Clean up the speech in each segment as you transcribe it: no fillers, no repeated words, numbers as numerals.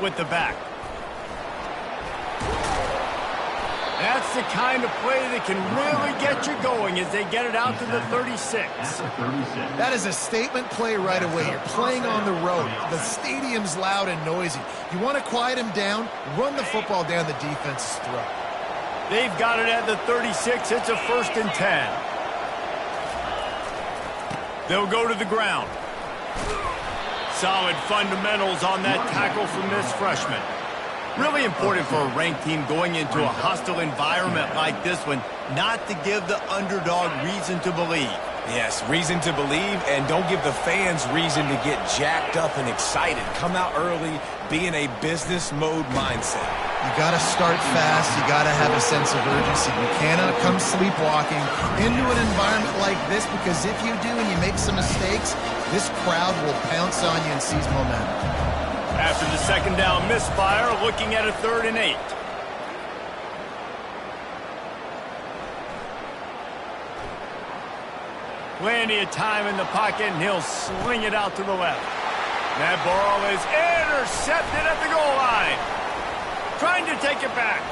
with the back. That's the kind of play that can really get you going as they get it out to the 36. That is a statement play right away. You're playing on the road. The stadium's loud and noisy. You want to quiet him down, run the football down the defense's throat. They've got it at the 36. It's a 1st and 10. They'll go to the ground. Solid fundamentals on that tackle from this freshman. Really important for a ranked team going into a hostile environment like this one, not to give the underdog reason to believe. Yes, reason to believe, and don't give the fans reason to get jacked up and excited. Come out early, be in a business mode mindset. You got to start fast. You got to have a sense of urgency. You cannot come sleepwalking into an environment like this, because if you do and you make some mistakes, this crowd will pounce on you and seize momentum. After the 2nd down misfire, looking at a 3rd and 8. Plenty of time in the pocket, and he'll sling it out to the left. That ball is intercepted at the goal line. Trying to take it back.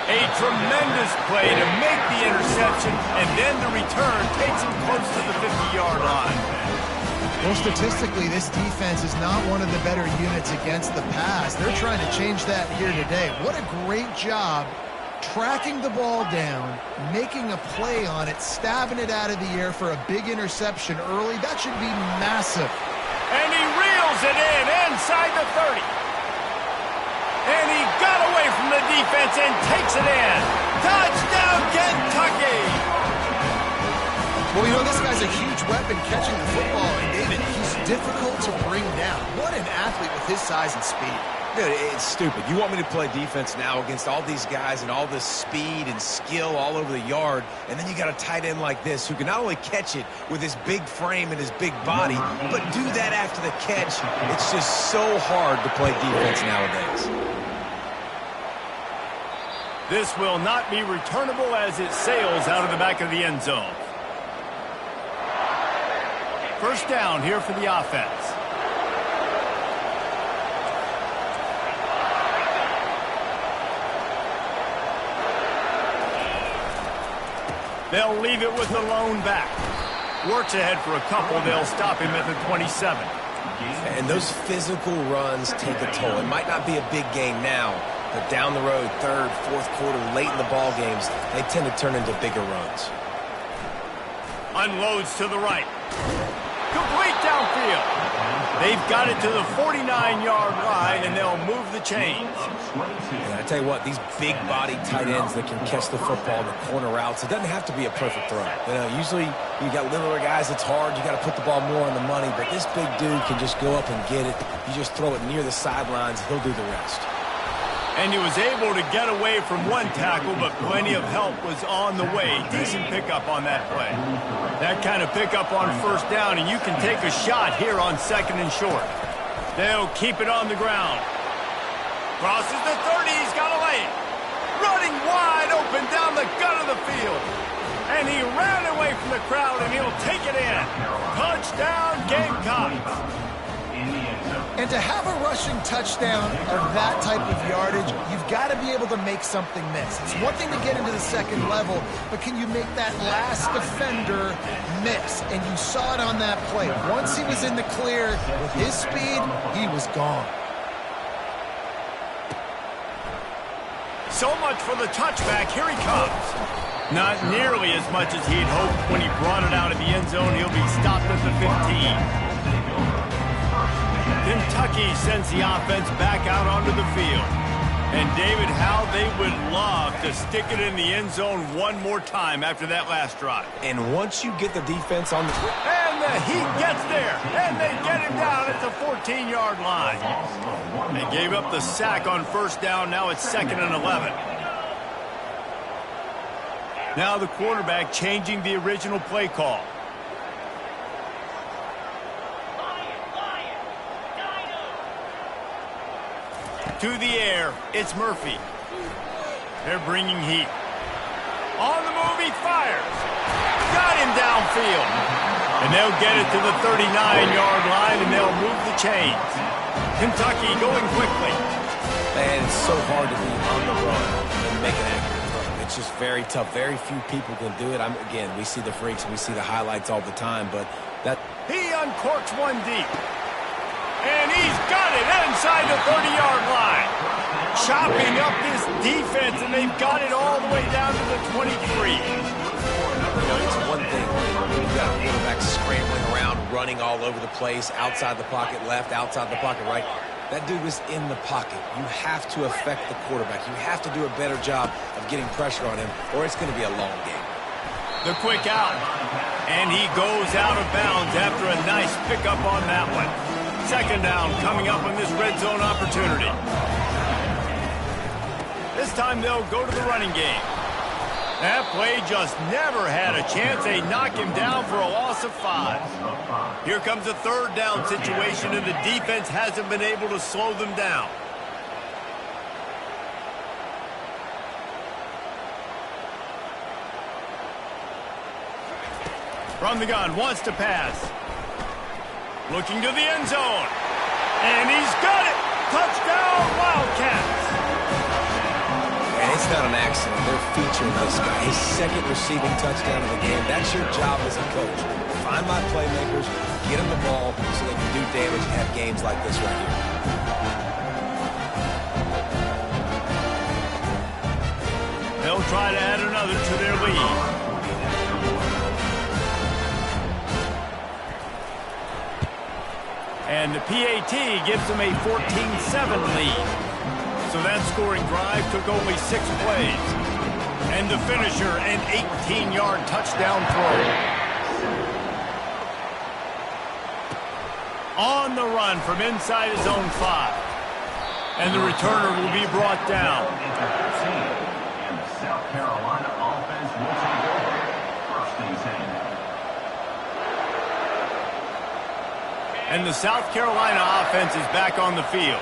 A tremendous play to make the interception, and then the return takes him close to the 50-yard line. Well, statistically, this defense is not one of the better units against the pass. They're trying to change that here today. What a great job tracking the ball down, making a play on it, stabbing it out of the air for a big interception early. That should be massive. And he reels it in inside the 30. And he got away from the defense and takes it in. Touchdown, Kentucky! Well, you know, this guy's a huge weapon catching the football, and David, he's difficult to bring down. What an athlete with his size and speed. Dude, it's stupid. You want me to play defense now against all these guys and all this speed and skill all over the yard, and then you got a tight end like this who can not only catch it with his big frame and his big body, but do that after the catch. It's just so hard to play defense nowadays. This will not be returnable as it sails out of the back of the end zone. 1st down here for the offense. They'll leave it with the lone back. Works ahead for a couple. They'll stop him at the 27. And those physical runs take a toll. It might not be a big gain now, but down the road, 3rd, 4th quarter, late in the ball games, they tend to turn into bigger runs. Unloads to the right. Complete downfield. They've got it to the 49-yard line, and they'll move the chains. And I tell you what, these big-body tight ends that can catch the football in the corner routes, it doesn't have to be a perfect throw. You know, usually you got littler guys, it's hard. You got to put the ball more on the money, but this big dude can just go up and get it. You just throw it near the sidelines, he'll do the rest. And he was able to get away from one tackle, but plenty of help was on the way. Decent pickup on that play. That kind of pickup on 1st down, and you can take a shot here on 2nd and short. They'll keep it on the ground. Crosses the 30, he's got a lane. Running wide open down the gut of the field. And he ran away from the crowd, and he'll take it in. Touchdown, Gamecocks. And to have a rushing touchdown of that type of yardage, you've got to be able to make something miss. It's one thing to get into the 2nd level, but can you make that last defender miss? And you saw it on that play. Once he was in the clear, with his speed, he was gone. So much for the touchback. Here he comes. Not nearly as much as he'd hoped when he brought it out of the end zone. He'll be stopped at the 15. Kentucky sends the offense back out onto the field. And David, how they would love to stick it in the end zone one more time after that last drive. And once you get the defense on the... And the Heat gets there. And they get him down at the 14-yard line. They gave up the sack on 1st down. Now it's 2nd and 11. Now the quarterback changing the original play call. To the air, it's Murphy. They're bringing heat. On the move, he fires. Got him downfield. And they'll get it to the 39-yard line, and they'll move the chains. Kentucky going quickly. Man, it's so hard to be on the run and make an accurate throw. It's just very tough. Very few people can do it. Again, we see the freaks and we see the highlights all the time, but that... He uncorks one deep. And he's got it inside the 30-yard line. Chopping up this defense, and they've got it all the way down to the 23. You know, it's one thing when you've got a quarterback scrambling around, running all over the place, outside the pocket left, outside the pocket right. That dude was in the pocket. You have to affect the quarterback. You have to do a better job of getting pressure on him, or it's going to be a long game. The quick out. And he goes out of bounds after a nice pickup on that one. Second down coming up on this red zone opportunity. This time they'll go to the running game. That play just never had a chance. They knock him down for a loss of 5. Here comes a third down situation, and the defense hasn't been able to slow them down. From the gun, wants to pass. Looking to the end zone. And he's got it! Touchdown, Wildcats! And it's not an accident. They're featuring this guy. His second receiving touchdown of the game. That's your job as a coach. Find my playmakers, get them the ball so they can do damage and have games like this right here. They'll try to add another to their lead. And the PAT gives them a 14-7 lead. So that scoring drive took only 6 plays. And the finisher, an 18-yard touchdown throw. On the run from inside his own 5. And the returner will be brought down. And the South Carolina offense will take over. First and 10. And the South Carolina offense is back on the field.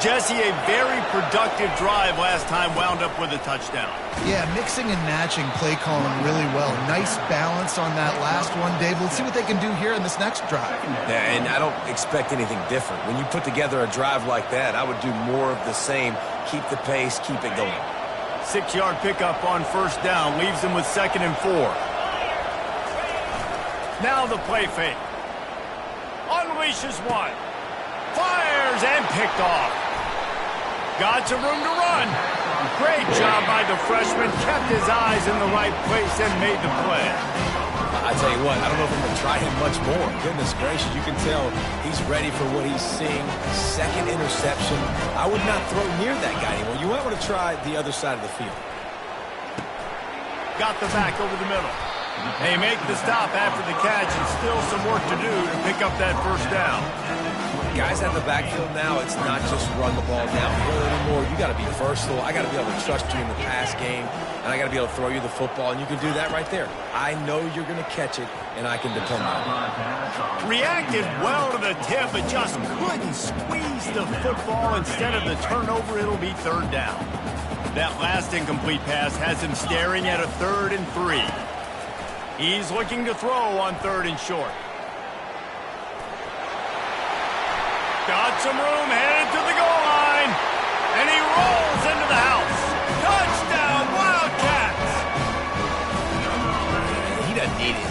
Jesse, a very productive drive last time wound up with a touchdown. Yeah, mixing and matching play calling really well. Nice balance on that last one, Dave. Let's see what they can do here in this next drive. Yeah, and I don't expect anything different. When you put together a drive like that, I would do more of the same. Keep the pace, keep it going. 6-yard pickup on first down leaves them with 2nd and 4. Now the play fake. Unleashes one. Fires and picked off. Got some room to run. Great job by the freshman. Kept his eyes in the right place and made the play. I tell you what, I don't know if I'm going to try him much more. Goodness gracious, you can tell he's ready for what he's seeing. Second interception. I would not throw near that guy anymore. You might want to try the other side of the field. Got the back over the middle. They make the stop after the catch, and still some work to do to pick up that first down. Guys at the backfield now, it's not just run the ball downfield anymore. You got to be versatile. I got to be able to trust you in the pass game, and I got to be able to throw you the football, and you can do that right there. I know you're going to catch it, and I can depend on it. Reacted well to the tip, but just couldn't squeeze the football. Instead of the turnover, it'll be third down. That last incomplete pass has him staring at a 3rd and 3. He's looking to throw on 3rd and short. Got some room, headed to the goal line. And he rolls into the house. Touchdown, Wildcats! He doesn't need it.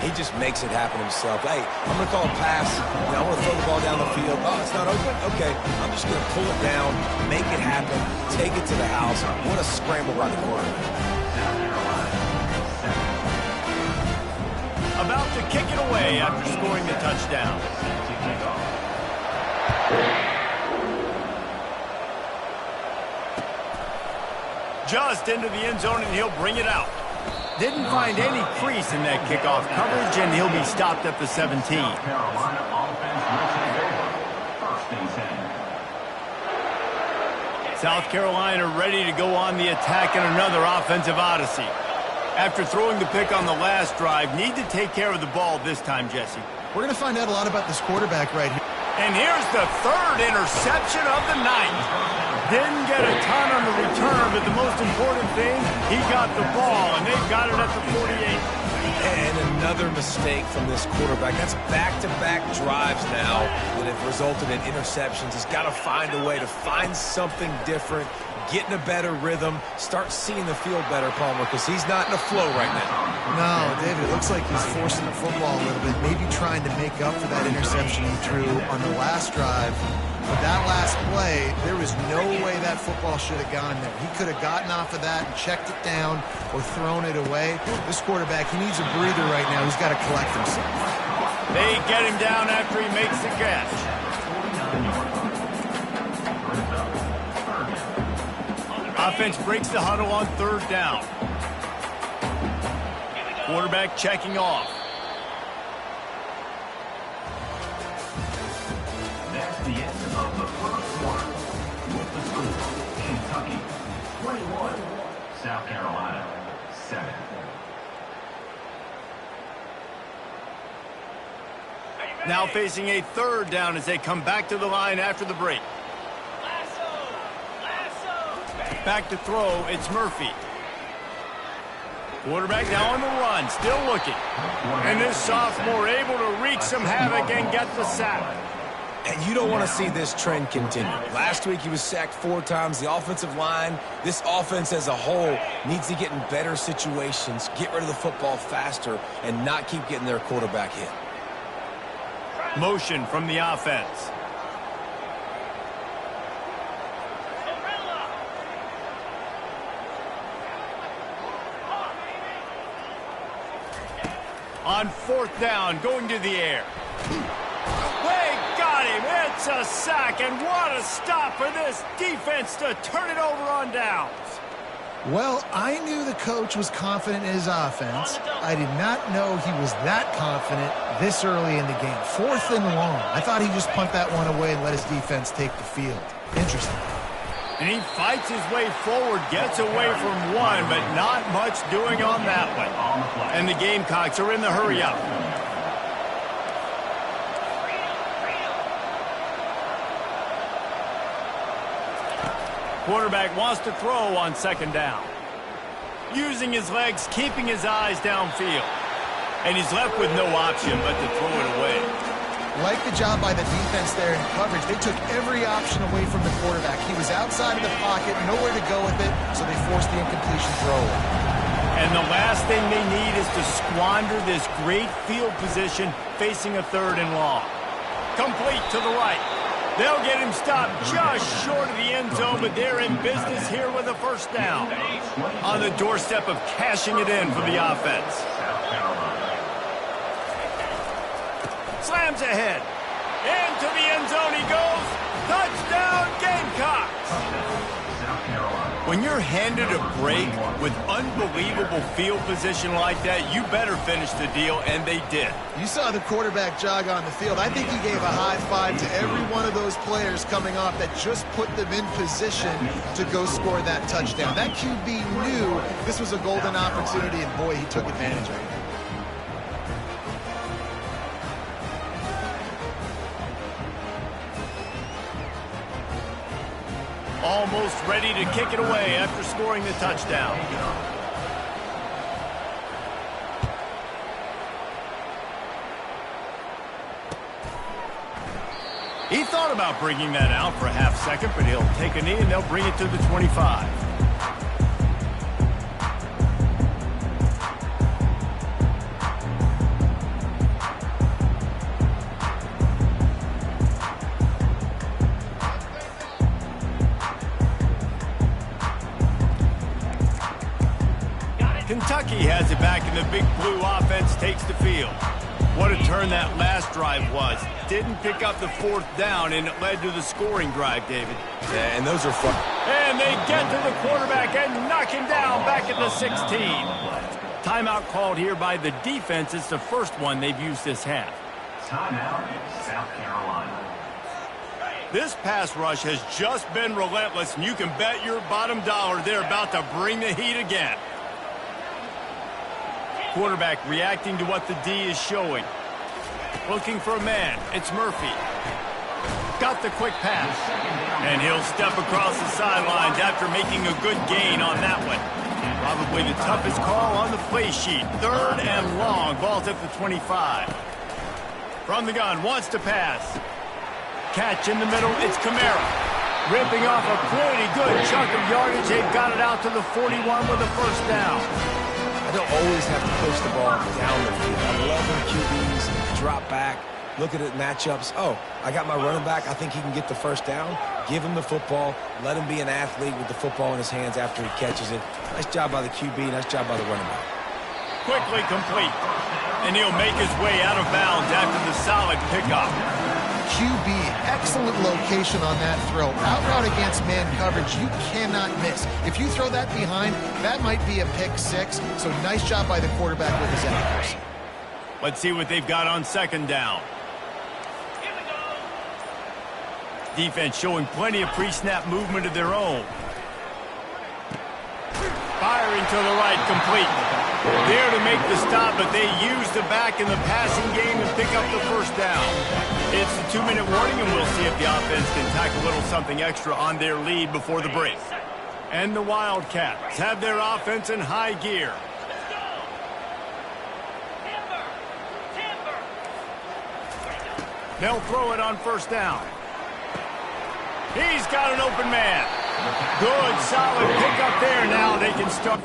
He just makes it happen himself. Hey, I'm going to call a pass. I want to throw the ball down the field. Oh, it's not open? Okay. I'm just going to pull it down, make it happen, take it to the house. What a scramble by the quarterback. About to kick it away after scoring the touchdown. Just into the end zone, and he'll bring it out. Didn't find any crease in that kickoff coverage, and he'll be stopped at the 17. Carolina offense will take over. First and 10. South Carolina ready to go on the attack in another offensive odyssey. After throwing the pick on the last drive, need to take care of the ball this time, Jesse. We're going to find out a lot about this quarterback right here. And here's the 3rd interception of the night. Didn't get a ton on the return, but the most important thing, he got the ball, and they've got it at the 48. And another mistake from this quarterback. That's back-to-back drives now that have resulted in interceptions. He's got to find a way to find something different, get in a better rhythm, start seeing the field better, Palmer, because he's not in a flow right now. No, David, it looks like he's forcing the football a little bit, maybe trying to make up for that interception he threw on the last drive. But that last play, there was no way that football should have gone there. He could have gotten off of that and checked it down or thrown it away. This quarterback, he needs a breather right now. He's got to collect himself. They get him down after he makes the catch. Offense breaks the huddle on third down. Quarterback checking off. That's the end of the first quarter. With the score, Kentucky 21, South Carolina 7. Now facing a third down as they come back to the line after the break. Back to throw, it's Murphy. Quarterback now on the run, still looking. And this sophomore able to wreak some havoc and get the sack. And you don't want to see this trend continue. Last week he was sacked 4 times. The offensive line, this offense as a whole, needs to get in better situations, get rid of the football faster, and not keep getting their quarterback hit. Motion from the offense. On fourth down, going to the air. They got him. It's a sack, and what a stop for this defense to turn it over on downs. Well, I knew the coach was confident in his offense. I did not know he was that confident this early in the game. 4th and long. I thought he'd just punt that one away and let his defense take the field. Interesting. And he fights his way forward, gets away from one, but not much doing on that one. And the Gamecocks are in the hurry up. Quarterback wants to throw on second down. Using his legs, keeping his eyes downfield. And he's left with no option but to throw it away. Like the job by the defense there in coverage. They took every option away from the quarterback. He was outside of the pocket, nowhere to go with it, so they forced the incompletion throw. And the last thing they need is to squander this great field position facing a third and long. Complete to the right. They'll get him stopped just short of the end zone, but they're in business here with a first down. On the doorstep of cashing it in for the offense. Slams ahead. Into the end zone he goes. Touchdown, Gamecocks. When you're handed a break with unbelievable field position like that, you better finish the deal, and they did. You saw the quarterback jog on the field. I think he gave a high five to every one of those players coming off that just put them in position to go score that touchdown. That QB knew this was a golden opportunity, and boy, he took advantage of it. Almost ready to kick it away after scoring the touchdown. He thought about bringing that out for a half second, but he'll take a knee and they'll bring it to the 25. Kentucky has it back, and the big blue offense takes the field. What a turn that last drive was. Didn't pick up the fourth down, and it led to the scoring drive, David. Yeah, and those are fun. And they get to the quarterback and knock him down back at the 16. Timeout called here by the defense. It's the first one they've used this half. Timeout, South Carolina. This pass rush has just been relentless, and you can bet your bottom dollar they're about to bring the heat again. Quarterback reacting to what the D is showing. Looking for a man. It's Murphy. Got the quick pass. And he'll step across the sidelines after making a good gain on that one. Probably the toughest call on the play sheet. 3rd and long. Ball's at the 25. From the gun, wants to pass. Catch in the middle, it's Kamara. Ripping off a pretty good chunk of yardage. They've got it out to the 41 with a first down. I don't always have to push the ball down the field. I love when QBs drop back, look at it matchups. Oh, I got my running back. I think he can get the first down. Give him the football. Let him be an athlete with the football in his hands after he catches it. Nice job by the QB. Nice job by the running back. Quickly complete. And he'll make his way out of bounds after the solid pickup. QB, excellent location on that throw. Out route against man coverage, you cannot miss. If you throw that behind, that might be a pick 6. So nice job by the quarterback with his accuracy. Let's see what they've got on 2nd down. Defense showing plenty of pre-snap movement of their own. Firing to the right, complete. There to make the stop, but they use the back in the passing game and pick up the first down. It's a 2-minute warning, and we'll see if the offense can tack a little something extra on their lead before the break. And the Wildcats have their offense in high gear. They'll throw it on 1st down. He's got an open man. Good, solid pickup there. Now they can start.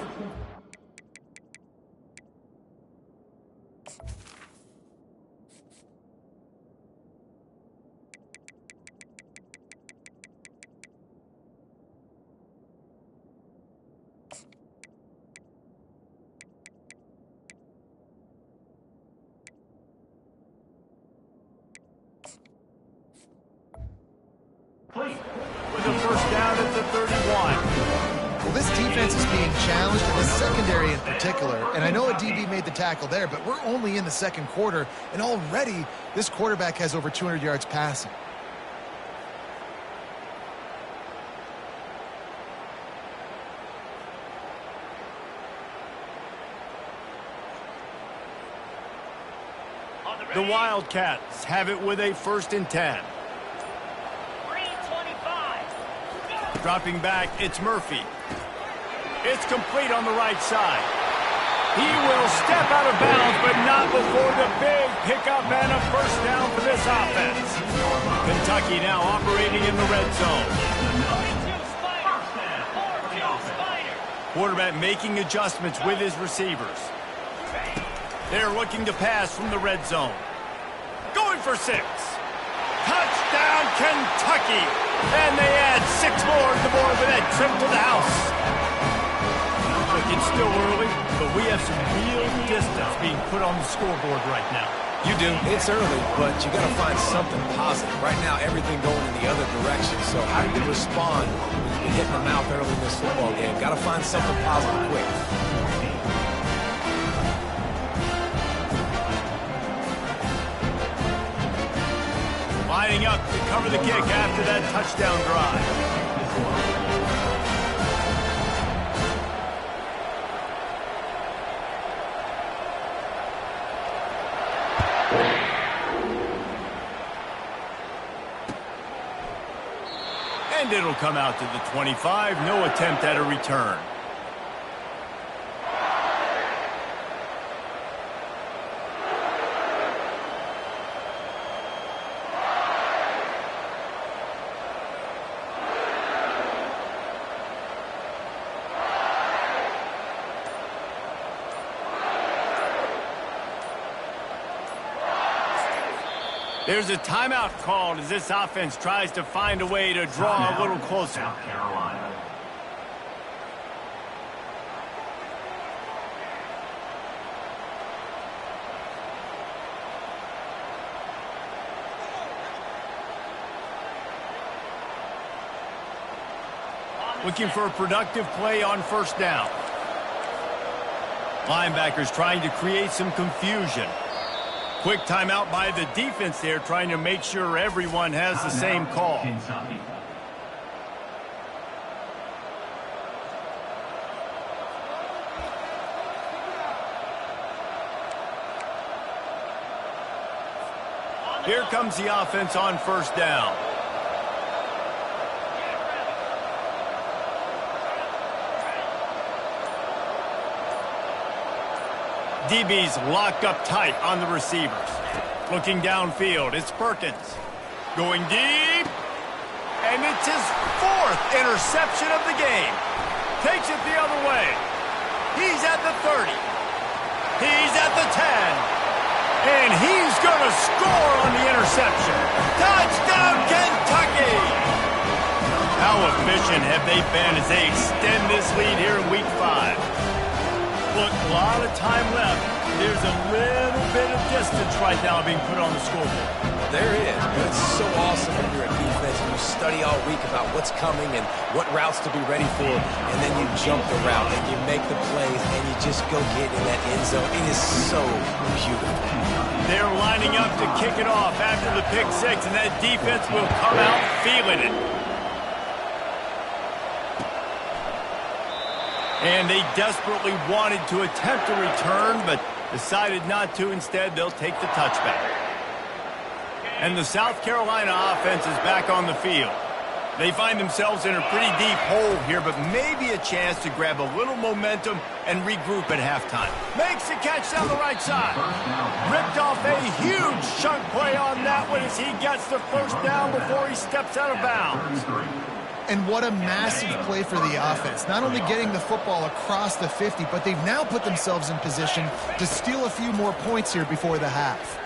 With a first down at the 31. Well, this defense is being challenged, and the secondary in particular. And I know a DB made the tackle there, but we're only in the 2nd quarter, and already this quarterback has over 200 yards passing. The Wildcats have it with a 1st and 10. Dropping back, it's Murphy. It's complete on the right side. He will step out of bounds, but not before the big pickup and a first down for this offense. Kentucky now operating in the red zone. Quarterback making adjustments with his receivers. They're looking to pass from the red zone. Going for 6. Touchdown, Kentucky! And they add 6 more to the board with that trip to the house. Look, it's still early, but we have some real distance being put on the scoreboard right now. You do. It's early, but you got to find something positive. Right now, everything going in the other direction. So how do you respond when you're hitting the mouth early in this football game? Got to find something positive quick. Lining up to cover the kick after that touchdown drive. And it'll come out to the 25. No attempt at a return. There's a timeout called as this offense tries to find a way to draw a little closer. South Carolina. Looking for a productive play on 1st down. Linebackers trying to create some confusion. Quick timeout by the defense there, trying to make sure everyone has the same call. Kentucky. Here comes the offense on 1st down. DB's locked up tight on the receivers. Looking downfield, it's Perkins. Going deep. And it's his 4th interception of the game. Takes it the other way. He's at the 30. He's at the 10. And he's going to score on the interception. Touchdown, Kentucky! How efficient have they been as they extend this lead here in Week 5? Look, a lot of time left. There's a little bit of distance right now being put on the scoreboard. There is, but it's so awesome when you're a defense and you study all week about what's coming and what routes to be ready for, and then you jump the route and you make the plays and you just go get in that end zone. It is so beautiful. They're lining up to kick it off after the pick 6, and that defense will come out feeling it. And they desperately wanted to attempt a return, but decided not to. Instead, they'll take the touchback. And the South Carolina offense is back on the field. They find themselves in a pretty deep hole here, but maybe a chance to grab a little momentum and regroup at halftime. Makes the catch down the right side. Ripped off a huge chunk play on that one as he gets the first down before he steps out of bounds. And what a massive play for the offense. Not only getting the football across the 50, but they've now put themselves in position to steal a few more points here before the half.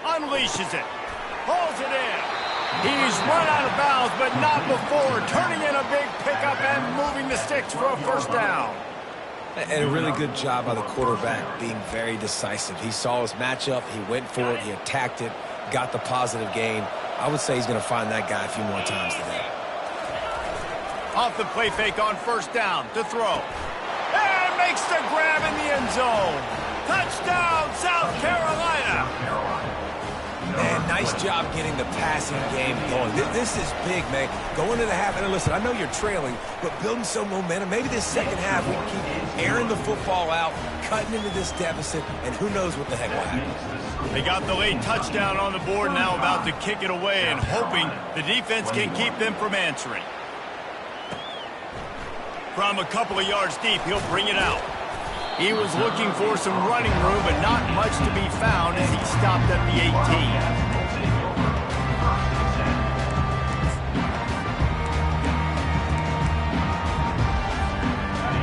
Unleashes it. Pulls it in. He's run out of bounds, but not before. Turning in a big pickup and moving the sticks for a first down. And a really good job by the quarterback being very decisive. He saw his matchup. He went for it. He attacked it. Got the positive gain. I would say he's going to find that guy a few more times today. Off the play fake on first down to throw. And makes the grab in the end zone. Touchdown, South Carolina. Man, nice job getting the passing game going. This is big, man. Going into the half, and listen, I know you're trailing, but building some momentum. Maybe this second half we can keep airing the football out, cutting into this deficit, and who knows what the heck will happen. They got the late touchdown on the board, now about to kick it away and hoping the defense can keep them from answering. From a couple of yards deep, he'll bring it out. He was looking for some running room, but not much to be found as he stopped at the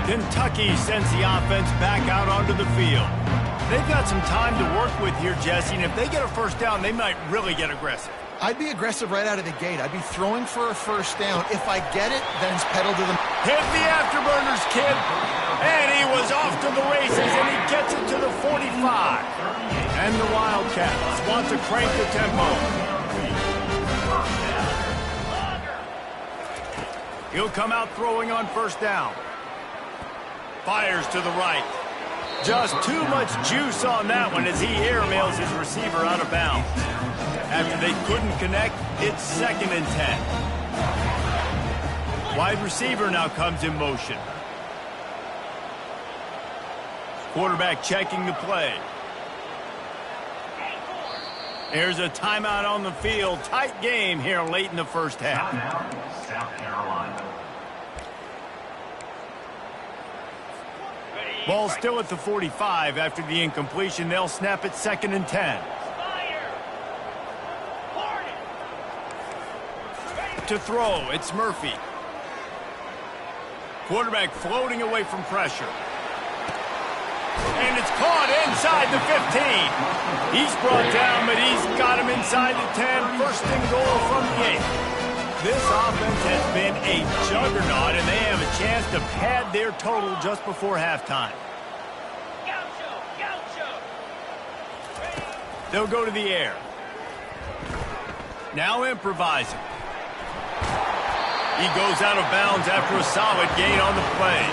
18. Kentucky sends the offense back out onto the field. They've got some time to work with here, Jesse, and if they get a first down, they might really get aggressive. I'd be aggressive right out of the gate. I'd be throwing for a first down. If I get it, then it's pedal to the... Hit the afterburners, kid. And he was off to the races, and he gets it to the 45. And the Wildcats want to crank the tempo. He'll come out throwing on first down. Fires to the right. Just too much juice on that one as he airmails his receiver out of bounds. After they couldn't connect, it's 2nd and 10. Wide receiver now comes in motion. Quarterback checking the play. There's a timeout on the field. Tight game here late in the first half. Timeout, South Carolina. Ball still at the 45 after the incompletion. They'll snap it 2nd and 10. To throw, it's Murphy. Quarterback floating away from pressure. And it's caught inside the 15. He's brought down, but he's got him inside the 10. First and goal from the 8. This offense has been a juggernaut, and they have a chance to pad their total just before halftime. They'll go to the air. Now improvising. He goes out of bounds after a solid gain on the play.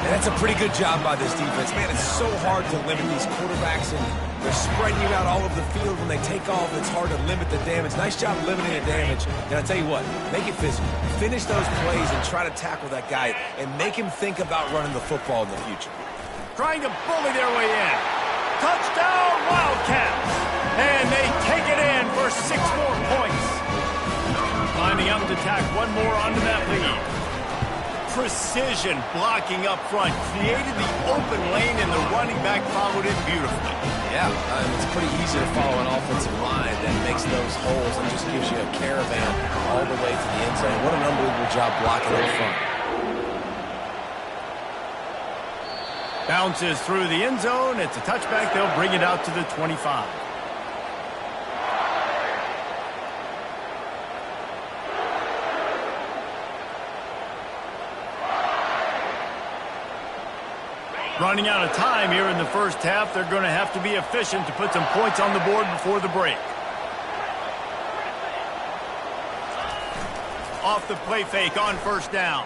And that's a pretty good job by this defense. Man, it's so hard to limit these quarterbacks, and they're spreading you out all over the field. When they take off, it's hard to limit the damage. Nice job limiting the damage. And I'll tell you what, make it physical. Finish those plays and try to tackle that guy and make him think about running the football in the future. Trying to bully their way in. Touchdown, Wildcats! And they take it in for 6 more points. Lining up to tack one more onto that lead. precision blocking up front, created the open lane, and the running back followed it beautifully. Yeah, it's pretty easy to follow an offensive line that makes those holes and just gives you a caravan all the way to the end zone. What an unbelievable job blocking up front. Bounces through the end zone. It's a touchback. They'll bring it out to the 25. Running out of time here in the first half. They're going to have to be efficient to put some points on the board before the break. Off the play fake on first down.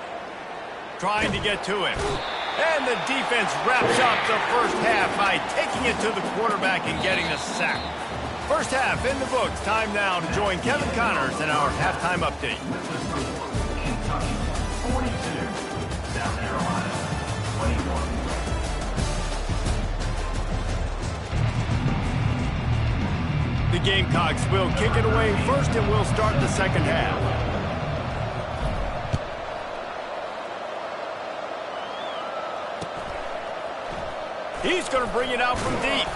Trying to get to him. And the defense wraps up the first half by taking it to the quarterback and getting the sack. First half in the books. Time now to join Kevin Connors in our halftime update. Kentucky 42, South Carolina 21. The Gamecocks will kick it away first, and we'll start the second half. He's going to bring it out from deep.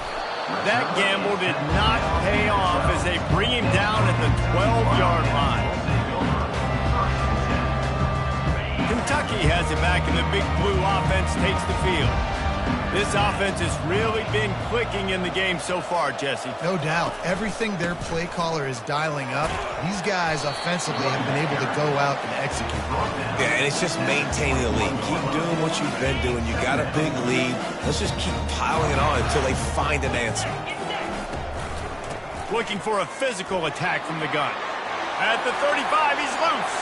That gamble did not pay off as they bring him down at the 12-yard line. Kentucky has it back, and the Big Blue offense takes the field. This offense has really been clicking in the game so far, Jesse. No doubt. Everything their play caller is dialing up, these guys offensively have been able to go out and execute. Yeah, and it's just maintaining the lead. Keep doing what you've been doing. You got a big lead. Let's just keep piling it on until they find an answer. Looking for a physical attack from the gun. At the 35, he's loose.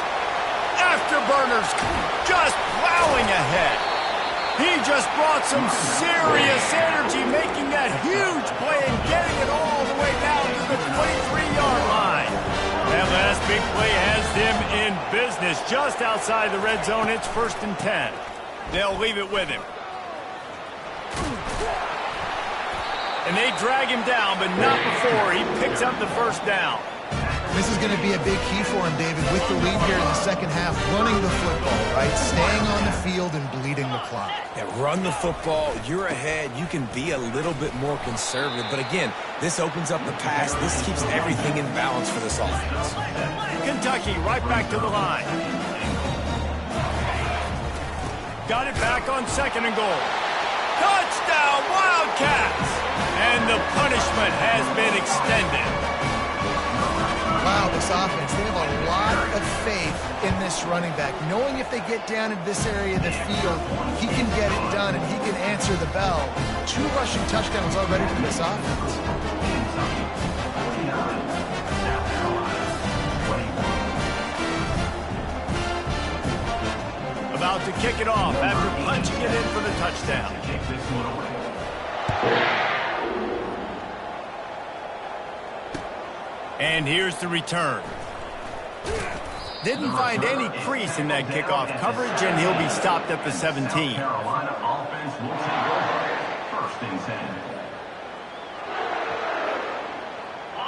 Afterburners just plowing ahead. He just brought some serious energy, making that huge play and getting it all the way down to the 23-yard line. That last big play has them in business just outside the red zone. It's 1st and 10. They'll leave it with him. And they drag him down, but not before he picks up the first down. This is going to be a big key for him, David, with the lead here in the second half, running the football, right? Staying on the field and bleeding the clock. Yeah, run the football. You're ahead. You can be a little bit more conservative. But again, this opens up the pass. This keeps everything in balance for this offense. Kentucky right back to the line. Got it back on 2nd and goal. Touchdown, Wildcats! And the punishment has been extended. Wow, this offense, they have a lot of faith in this running back. Knowing if they get down in this area of the field, he can get it done and he can answer the bell. 2 rushing touchdowns already for this offense. About to kick it off after punching it in for the touchdown. And here's the return. Didn't find any crease in that kickoff coverage, and he'll be stopped at the 17. Carolina offense will take over. 1st and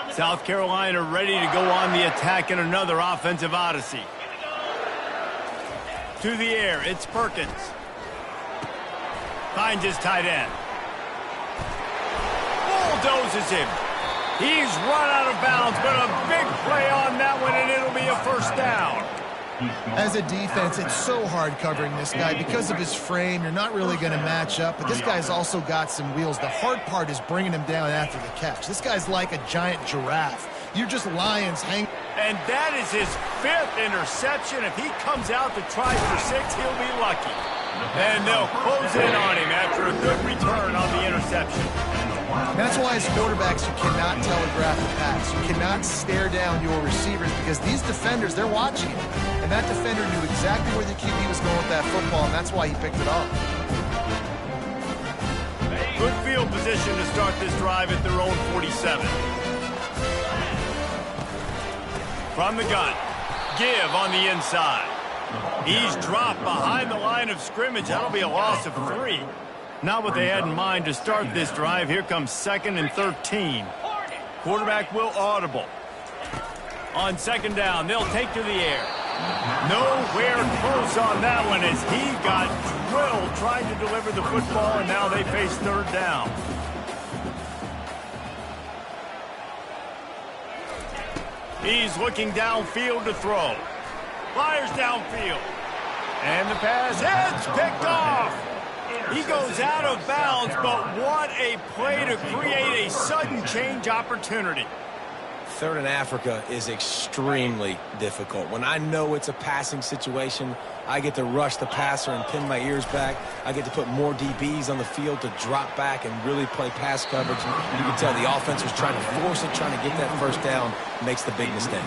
10. South Carolina ready to go on the attack in another offensive odyssey. To the air, it's Perkins. Finds his tight end. Bulldozes him. He's run out of bounds, but a big play on that one, and it'll be a 1st down. As a defense, it's so hard covering this guy. Because of his frame, you're not really going to match up, but this guy's also got some wheels. The hard part is bringing him down after the catch. This guy's like a giant giraffe. You're just lions hanging. And that is his 5th interception. If he comes out to try for 6, he'll be lucky. And they'll close in on him after a good return on the interception. That's why as quarterbacks, you cannot telegraph the pass. You cannot stare down your receivers because these defenders, they're watching it. And that defender knew exactly where the QB was going with that football, and that's why he picked it up. Good field position to start this drive at their own 47. From the gun, give on the inside. He's dropped behind the line of scrimmage. That'll be a loss of 3. Not what they had in mind to start this drive. Here comes 2nd and 13. Quarterback will audible. On 2nd down, they'll take to the air. Nowhere close on that one as he got drilled trying to deliver the football, and now they face third down. He's looking downfield to throw. Fires downfield. And the pass, it's picked off. He goes out of bounds, but what a play to create a sudden change opportunity. Third in Africa is extremely difficult. When I know it's a passing situation, I get to rush the passer and pin my ears back. I get to put more DBs on the field to drop back and really play pass coverage. And you can tell the offense was trying to force it, trying to get that first down, makes the big mistake.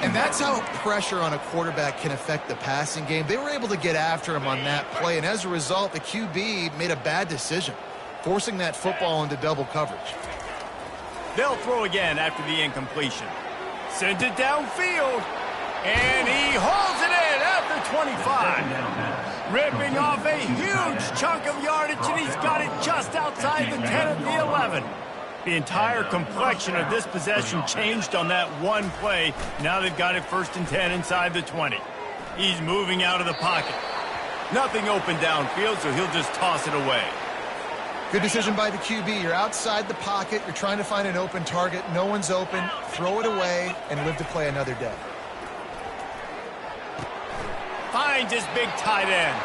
And that's how pressure on a quarterback can affect the passing game. They were able to get after him on that play, and as a result, the QB made a bad decision, forcing that football into double coverage. They'll throw again after the incompletion. Sends it downfield, and he hauls it in at the 25. Ripping off a huge chunk of yardage, and he's got it just outside the 10 of the 11. The entire complexion of this possession changed on that one play. Now they've got it 1st and 10 inside the 20. He's moving out of the pocket. Nothing open downfield, so he'll just toss it away. Good decision by the QB. You're outside the pocket. You're trying to find an open target. No one's open. Throw it away and live to play another day. Finds his big tight end.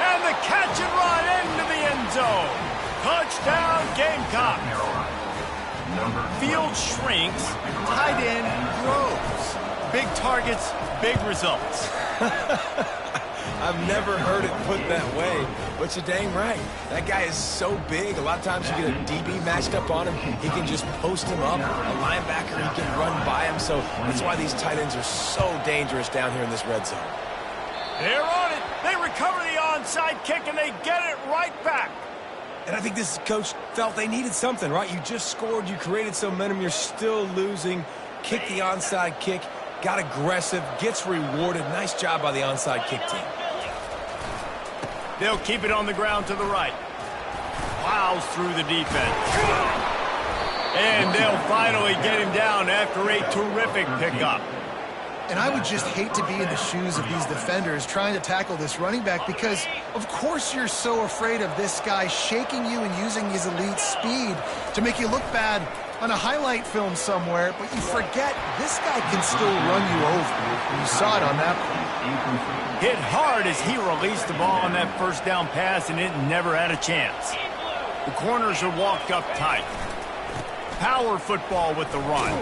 And the catch and run into the end zone. Touchdown, Gamecock. Field shrinks, tight end grows. Big targets, big results. I've never heard it put that way, but you're dang right. That guy is so big. A lot of times you get a DB matched up on him. He can just post him up. A linebacker, he can run by him. So that's why these tight ends are so dangerous down here in this red zone. They're on it. They recover the onside kick, and they get it right back. And I think this coach felt they needed something, right? You just scored. You created some momentum. You're still losing. Kick the onside kick. Got aggressive. Gets rewarded. Nice job by the onside kick team. They'll keep it on the ground to the right. Plows through the defense. And they'll finally get him down after a terrific pickup. And I would just hate to be in the shoes of these defenders trying to tackle this running back because, of course, you're so afraid of this guy shaking you and using his elite speed to make you look bad on a highlight film somewhere, but you forget this guy can still run you over. You saw it on that play. Hit hard as he released the ball on that first down pass, and it never had a chance. The corners are walked up tight. Power football with the run.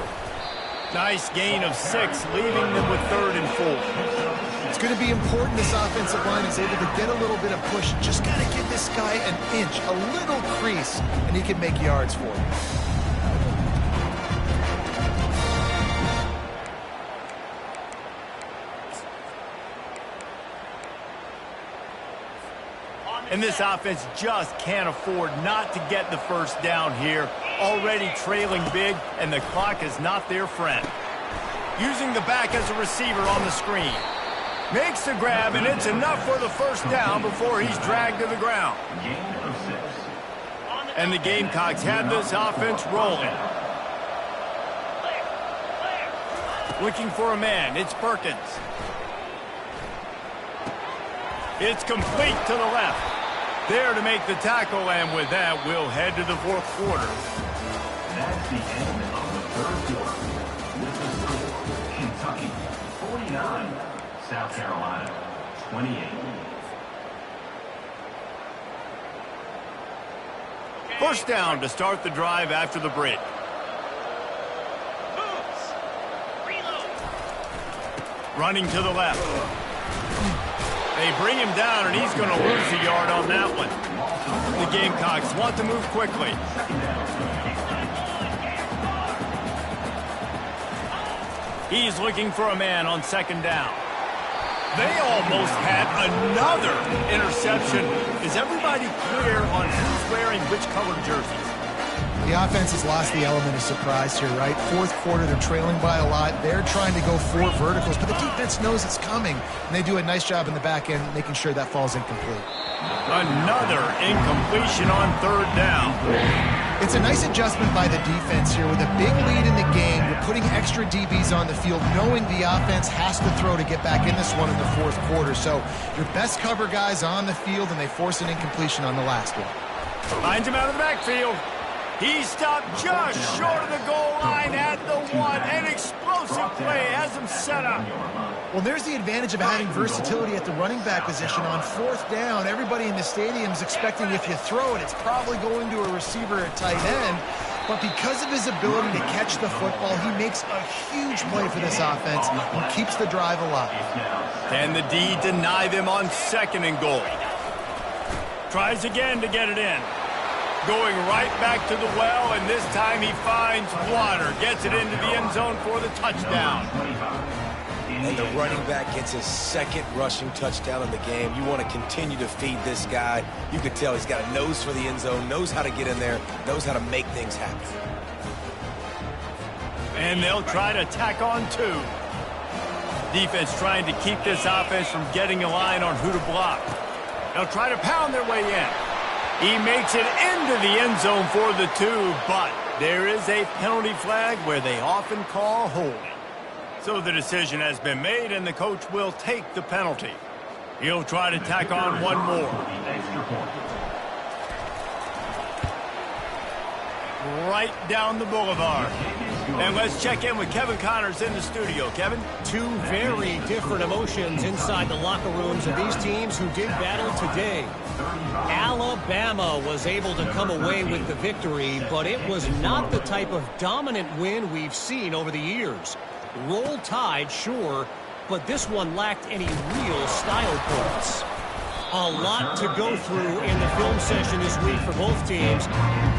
Nice gain of 6, leaving them with 3rd and 4. It's going to be important this offensive line is able to get a little bit of push. Just got to give this guy an inch, a little crease, and he can make yards for you. And this offense just can't afford not to get the first down here. Already trailing big, and the clock is not their friend. Using the back as a receiver on the screen. Makes the grab, and it's enough for the first down before he's dragged to the ground. And the Gamecocks have this offense rolling. Looking for a man, it's Perkins. It's complete to the left. There to make the tackle, and with that, we'll head to the 4th quarter. That's the end of the 3rd quarter. With the score, Kentucky 49, South Carolina 28. First down to start the drive after the break. Running to the left. They bring him down, and he's going to lose a yard on that one. The Gamecocks want to move quickly. He's looking for a man on 2nd down. They almost had another interception. Is everybody clear on who's wearing which color jerseys? The offense has lost the element of surprise here, right? Fourth quarter, they're trailing by a lot. They're trying to go 4 verticals, but the defense knows it's coming, and they do a nice job in the back end making sure that falls incomplete. Another incompletion on third down. It's a nice adjustment by the defense here. With a big lead in the game, you're putting extra DBs on the field, knowing the offense has to throw to get back in this one in the fourth quarter. So your best cover guys on the field, and they force an incompletion on the last one. Finds him out of the backfield. He stopped just short of the goal line at the 1. An explosive play has him set up. Well, there's the advantage of having versatility at the running back position. On fourth down, everybody in the stadium is expecting if you throw it, it's probably going to a receiver at tight end. But because of his ability to catch the football, he makes a huge play for this offense and keeps the drive alive. Can the D deny them on 2nd and goal? Tries again to get it in. Going right back to the well, and this time he finds water. Gets it into the end zone for the touchdown. And the running back gets his 2nd rushing touchdown in the game. You want to continue to feed this guy. You could tell he's got a nose for the end zone, knows how to get in there, knows how to make things happen. And they'll try to tack on 2. Defense trying to keep this offense from getting a line on who to block. They'll try to pound their way in. He makes it into the end zone for the 2, but there is a penalty flag where they often call holding. So the decision has been made, and the coach will take the penalty. He'll try to tack on one more. Right down the boulevard. And let's check in with Kevin Connors in the studio. Kevin? 2 very different emotions inside the locker rooms of these teams who did battle today. Alabama was able to come away with the victory, but it was not the type of dominant win we've seen over the years. Roll Tide, sure, but this one lacked any real style points. A lot to go through in the film session this week for both teams,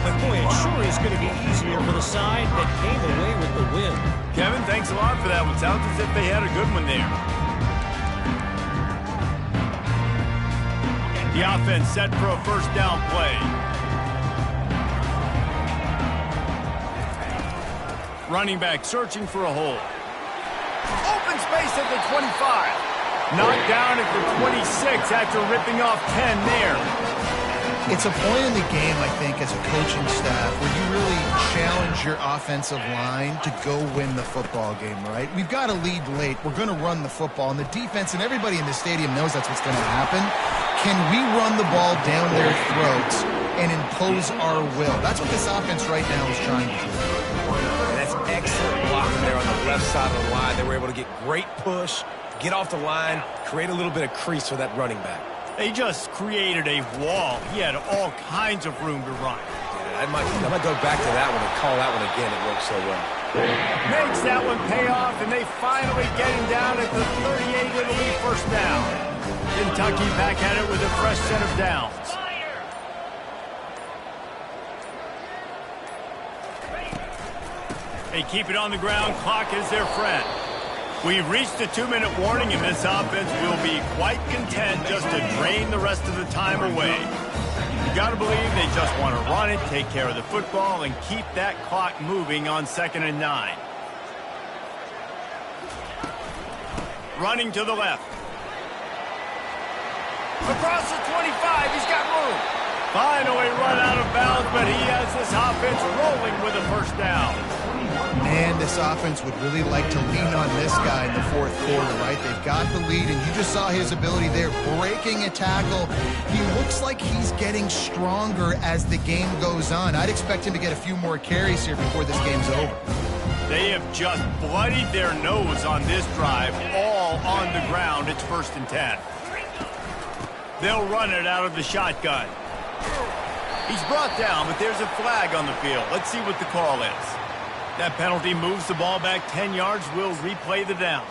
but boy, it sure is going to be easier for the side that came away with the win. Kevin, thanks a lot for that one. Sounds as if they had a good one there. The offense set for a first down play. Running back searching for a hole. Open space at the 25. Knocked down at the 26 after ripping off 10 there. It's a point in the game, I think, as a coaching staff, where you really challenge your offensive line to go win the football game, right? We've got to lead late. We're going to run the football, and the defense and everybody in the stadium knows that's what's going to happen. Can we run the ball down their throats and impose our will? That's what this offense right now is trying to do. And that's excellent blocking there on the left side of the line. They were able to get great push, get off the line, create a little bit of crease for that running back. They just created a wall. He had all kinds of room to run. Yeah, I might go back to that one and call that one again. It worked so well. Makes that one pay off, and they finally get him down at the 38. It'll be first down. Kentucky back at it with a fresh set of downs. They keep it on the ground. Clock is their friend. We've reached the 2-minute warning, and this offense will be quite content just to drain the rest of the time away. You got to believe they just want to run it, take care of the football, and keep that clock moving on 2nd and 9. Running to the left. Across the 25, he's got room. Finally run out of bounds, but he has this offense rolling with a first down. And this offense would really like to lean on this guy in the fourth quarter, right? They've got the lead, and you just saw his ability there, breaking a tackle. He looks like he's getting stronger as the game goes on. I'd expect him to get a few more carries here before this game's over. They have just bloodied their nose on this drive, all on the ground. It's 1st and 10. They'll run it out of the shotgun. He's brought down, but there's a flag on the field. Let's see what the call is. That penalty moves the ball back 10 yards. We'll replay the down.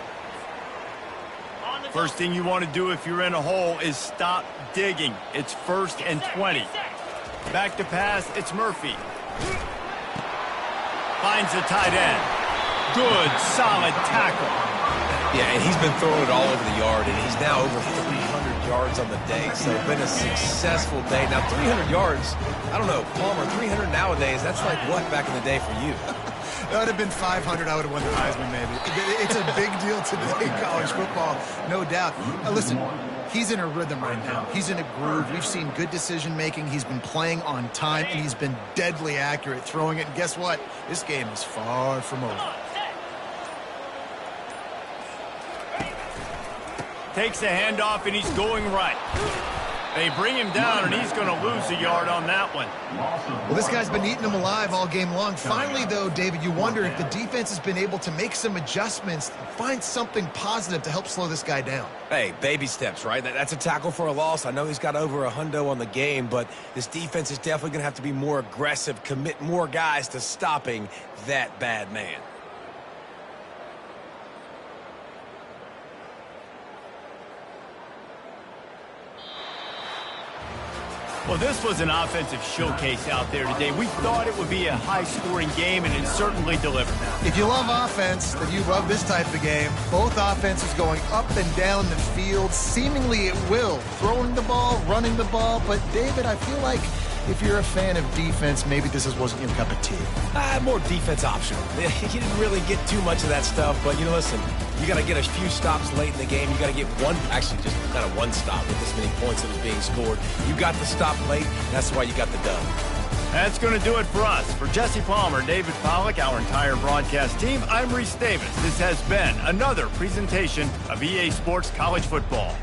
First thing you want to do if you're in a hole is stop digging. It's 1st and 20. Back to pass, it's Murphy. Finds the tight end. Good, solid tackle. Yeah, and he's been throwing it all over the yard, and he's now over 300 yards on the day, so it's been a successful day. Now, 300 yards, I don't know, Palmer, 300 nowadays, that's like what back in the day for you? That would have been 500. I would have won the Heisman, maybe. It's a big deal today in college football, no doubt. Listen, he's in a rhythm right now. He's in a groove. We've seen good decision-making. He's been playing on time, and he's been deadly accurate throwing it. And guess what? This game is far from over. Takes the handoff, and he's going right. They bring him down, and he's going to lose a yard on that one. Well, this guy's been eating them alive all game long. Finally, though, David, you wonder if the defense has been able to make some adjustments, find something positive to help slow this guy down. Hey, baby steps, right? That's a tackle for a loss. I know he's got over a hundo on the game, but this defense is definitely going to have to be more aggressive, commit more guys to stopping that bad man. Well, this was an offensive showcase out there today. We thought it would be a high-scoring game, and it certainly delivered. If you love offense, then you love this type of game. Both offenses going up and down the field, seemingly at will. Throwing the ball, running the ball. But, David, I feel like if you're a fan of defense, maybe this wasn't your cup of tea. More defense optional. You didn't really get too much of that stuff, but, listen, you got to get a few stops late in the game. You got to get actually just kind of one stop with this many points that was being scored. You got the stop late, and that's why you got the dub. That's going to do it for us. For Jesse Palmer, David Pollack, our entire broadcast team, I'm Reese Davis. This has been another presentation of EA Sports College Football.